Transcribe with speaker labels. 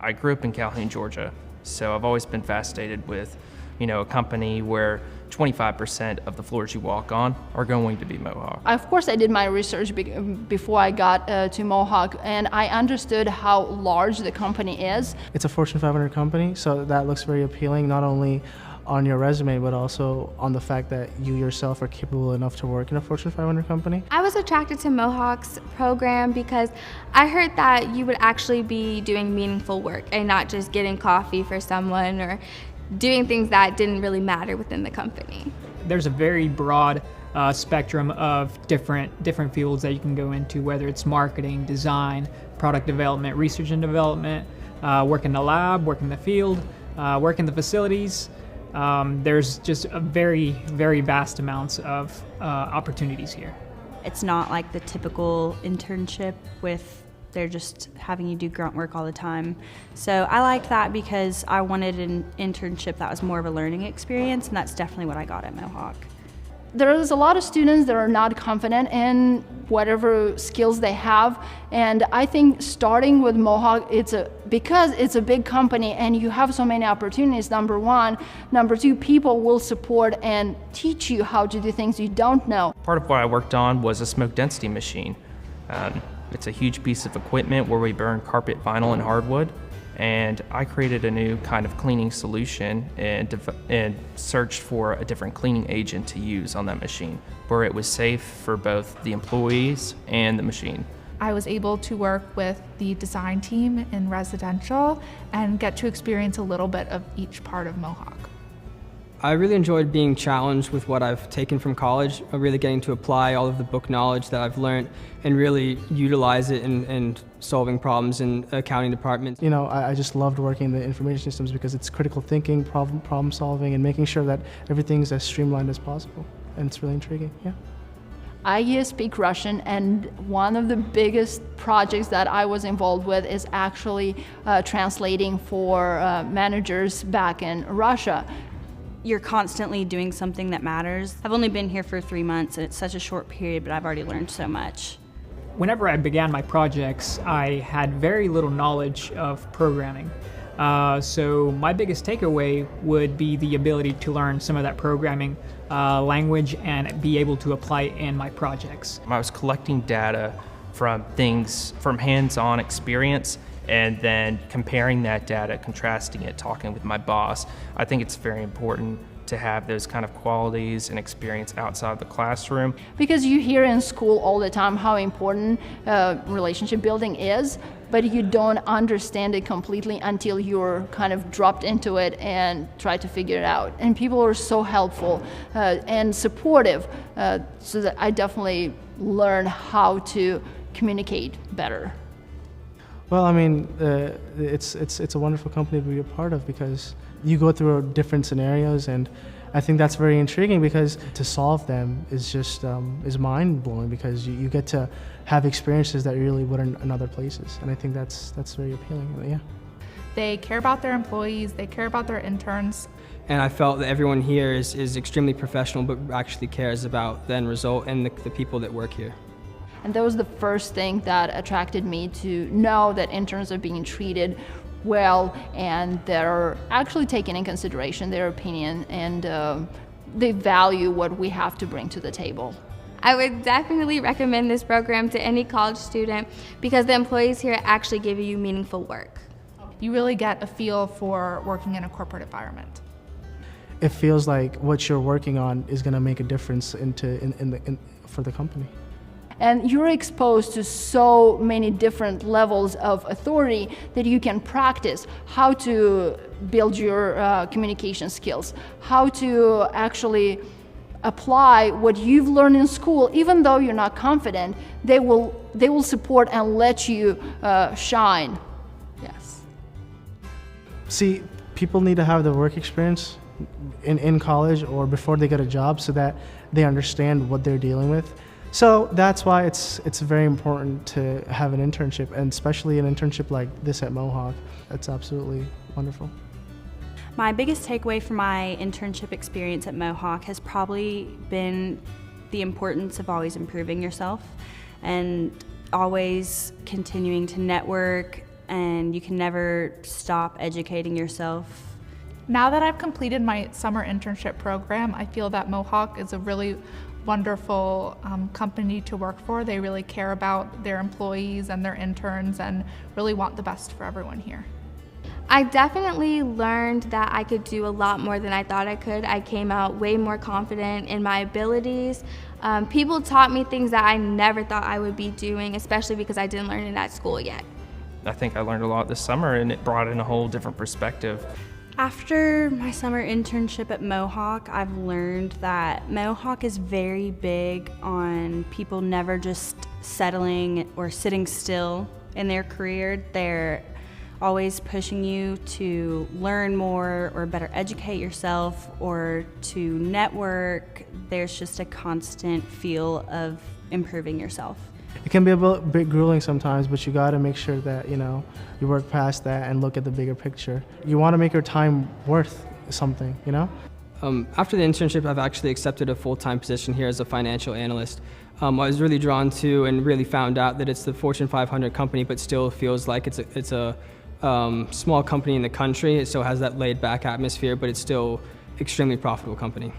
Speaker 1: I grew up in Calhoun, Georgia, so I've always been fascinated with, a company where 25% of the floors you walk on are going to be Mohawk.
Speaker 2: Of course, I did my research before I got to Mohawk, and I understood how large the company is.
Speaker 3: It's a Fortune 500 company, so that looks very appealing, not only on your resume, but also on the fact that you yourself are capable enough to work in a Fortune 500 company.
Speaker 4: I was attracted to Mohawk's program because I heard that you would actually be doing meaningful work and not just getting coffee for someone or doing things that didn't really matter within the company.
Speaker 5: There's a very broad spectrum of different fields that you can go into, whether it's marketing, design, product development, research and development, work in the lab, work in the field, work in the facilities. There's just a very, very vast amounts of opportunities here.
Speaker 6: It's not like the typical internship with they're just having you do grunt work all the time. So I liked that because I wanted an internship that was more of a learning experience, and that's definitely what I got at Mohawk.
Speaker 2: There's a lot of students that are not confident in whatever skills they have, and I think starting with Mohawk, because it's a big company and you have so many opportunities, number one. Number two, people will support and teach you how to do things you don't know.
Speaker 1: Part of what I worked on was a smoke density machine. It's a huge piece of equipment where we burn carpet, vinyl, and hardwood. And I created a new kind of cleaning solution and searched for a different cleaning agent to use on that machine, where it was safe for both the employees and the machine.
Speaker 7: I was able to work with the design team in residential and get to experience a little bit of each part of Mohawk.
Speaker 8: I really enjoyed being challenged with what I've taken from college, really getting to apply all of the book knowledge that I've learned and really utilize it in solving problems in accounting departments.
Speaker 3: I just loved working in the information systems because it's critical thinking, problem solving, and making sure that everything's as streamlined as possible. And it's really intriguing, yeah.
Speaker 2: I speak Russian, and one of the biggest projects that I was involved with is actually translating for managers back in Russia.
Speaker 6: You're constantly doing something that matters. I've only been here for 3 months, and it's such a short period, but I've already learned so much.
Speaker 5: Whenever I began my projects, I had very little knowledge of programming. So my biggest takeaway would be the ability to learn some of that programming language and be able to apply it in my projects.
Speaker 1: I was collecting data from hands-on experience, and then comparing that data, contrasting it, talking with my boss. I think it's very important to have those kind of qualities and experience outside the classroom.
Speaker 2: Because you hear in school all the time how important relationship building is, but you don't understand it completely until you're kind of dropped into it and try to figure it out. And people are so helpful and supportive, so that I definitely learned how to communicate better.
Speaker 3: Well, I mean, it's a wonderful company to be a part of because you go through different scenarios, and I think that's very intriguing because to solve them is just is mind-blowing because you get to have experiences that you really wouldn't in other places, and I think that's very appealing. Yeah.
Speaker 7: They care about their employees, they care about their interns.
Speaker 8: And I felt that everyone here is extremely professional, but actually cares about the end result and the people that work here.
Speaker 2: And that was the first thing that attracted me to know that interns are being treated well and they're actually taking in consideration their opinion and they value what we have to bring to the table.
Speaker 4: I would definitely recommend this program to any college student because the employees here actually give you meaningful work.
Speaker 7: You really get a feel for working in a corporate environment.
Speaker 3: It feels like what you're working on is going to make a difference for the company.
Speaker 2: And you're exposed to so many different levels of authority that you can practice how to build your communication skills, how to actually apply what you've learned in school. Even though you're not confident, they will support and let you shine. Yes.
Speaker 3: See, people need to have the work experience in college or before they get a job so that they understand what they're dealing with. So that's why it's very important to have an internship, and especially an internship like this at Mohawk. That's absolutely wonderful.
Speaker 6: My biggest takeaway from my internship experience at Mohawk has probably been the importance of always improving yourself and always continuing to network and you can never stop educating yourself.
Speaker 7: Now that I've completed my summer internship program, I feel that Mohawk is a really wonderful company to work for. They really care about their employees and their interns and really want the best for everyone here.
Speaker 4: I definitely learned that I could do a lot more than I thought I could. I came out way more confident in my abilities. People taught me things that I never thought I would be doing, especially because I didn't learn it at school yet.
Speaker 1: I think I learned a lot this summer, and it brought in a whole different perspective.
Speaker 6: After my summer internship at Mohawk, I've learned that Mohawk is very big on people never just settling or sitting still in their career. They're always pushing you to learn more or better educate yourself or to network. There's just a constant feel of improving yourself.
Speaker 3: It can be a bit grueling sometimes, but you got to make sure that, you work past that and look at the bigger picture. You want to make your time worth something,
Speaker 8: After the internship, I've actually accepted a full-time position here as a financial analyst. I was really drawn to and really found out that it's the Fortune 500 company, but still feels like it's a small company in the country. It still has that laid-back atmosphere, but it's still extremely profitable company.